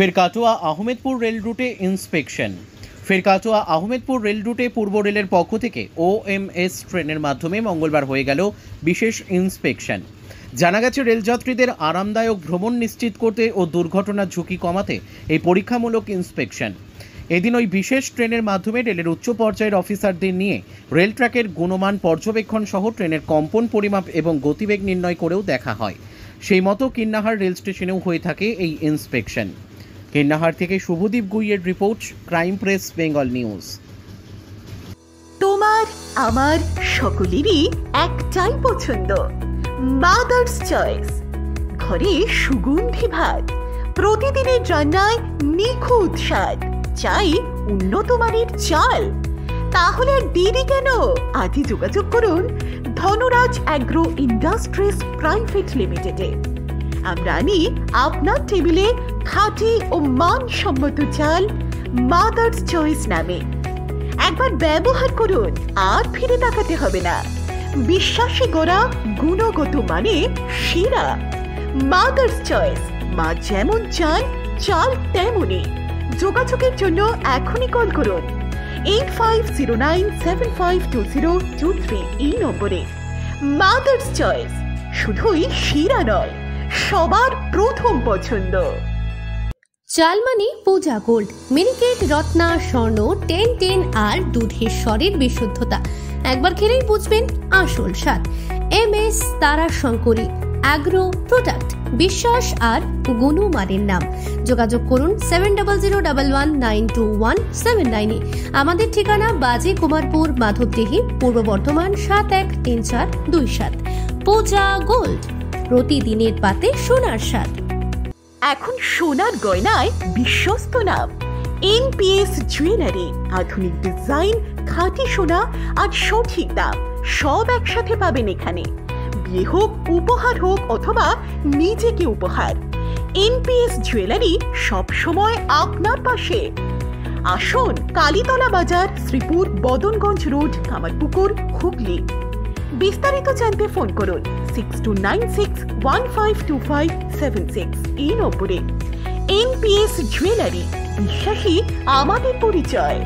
ফের কাটোয়া আহমেদপুর রেল রুটে ইন্সপেকশন। ফের কাটোয়া আহমেদপুর রেল রুটে পূর্ব রেলের পক্ষ থেকে OMS ট্রেনের মাধ্যমে মঙ্গলবার হয়ে গেল বিশেষ ইন্সপেকশন। জানা গেছে, রেলযাত্রীদের আরামদায়ক ভ্রমণ নিশ্চিত করতে ও দুর্ঘটনার ঝুঁকি কমাতে এই পরীক্ষামূলক ইন্সপেকশন। এদিন ওই বিশেষ ট্রেনের মাধ্যমে রেলের উচ্চ পর্যায়ের অফিসারদের নিয়ে রেল ট্র্যাকের গুণমান পর্যবেক্ষণ সহ ট্রেনের কম্পন পরিমাপ এবং গতিবেগ নির্ণয় করেও দেখা হয়। সেই মতো কিন্নাহার রেল স্টেশনেও হয়ে থাকে এই ইন্সপেকশন। কিন্নাহার থেকে শুভদীপ গুইয়ের report, crime press Bengal news. তোমার আমার সকলেরই একটাই পছন্দ, মাদার্স চয়েস। ঘরে সুগন্ধি ভাত, প্রতিদিনের রান্নায় নিখুঁত স্বাদ, চাই উন্নত মানের চাল। তাহলে আর দেরি কেন? আজই যোগাযোগ করুন ধনরাজ অ্যাগ্রো ইন্ডাস্ট্রিজ প্রাইভেট লিমিটেডে। আমরা আনি আপনার টেবিলে খাঁটি ও মানসম্মত চাল মাদার্স চয়েস নামে। একবার ব্যবহার করুন, আর ফিরে তাকাতে হবে না। বিশ্বাসে গড়া গুণগত মানে সেরা মাদার্স চয়েস। মা যেমন চান, চাল তেমনই। যোগাযোগের জন্য এখনই কল করুন 8509752023 এই নম্বরে। মাদার্স চয়েস শুধুই সেরা নয়, সবার প্রথম পছন্দ। চালমানি পূজা গোল্ড, মিনিকেট, রত্না, স্বর্ণ 10-10 আর দুধের স্বরের বিশুদ্ধতা। একবার খেলেই বুঝবেন আসল স্বাদ। MS তারা শঙ্করী অ্যাগ্রো প্রোডাক্ট, বিশ্বাস আর গুণমানের নাম। যোগাযোগ করুন 7001192179। আমাদের ঠিকানা বাজে কুমারপুর, মাধবদেহি, পূর্ব বর্ধমান 713427। পূজা গোল্ড, প্রতিদিনের পাতে সোনার স্বাদ। এখন সোনার গয়নায় বিশ্বস্ত নাম NPS জুয়েলারি। আধুনিক ডিজাইন, খাঁটি সোনা আর সঠিক দাম সব একসাথে পাবেন এখানে। বিয়ে হোক, উপহার হোক অথবা নিজেকে উপহার, NPS জুয়েলারি সব সময় আপনার পাশে। আসুন কালীতলা বাজার, শ্রীপুর, বদনগঞ্জ রোড, কামারপুকুর, হুগলি। বিস্তারিত জানতে ফোন করুন 6296152576 এই নম্বরে। NPS জুয়েলারি, বিশ্বাসী আমাদের পরিচয়।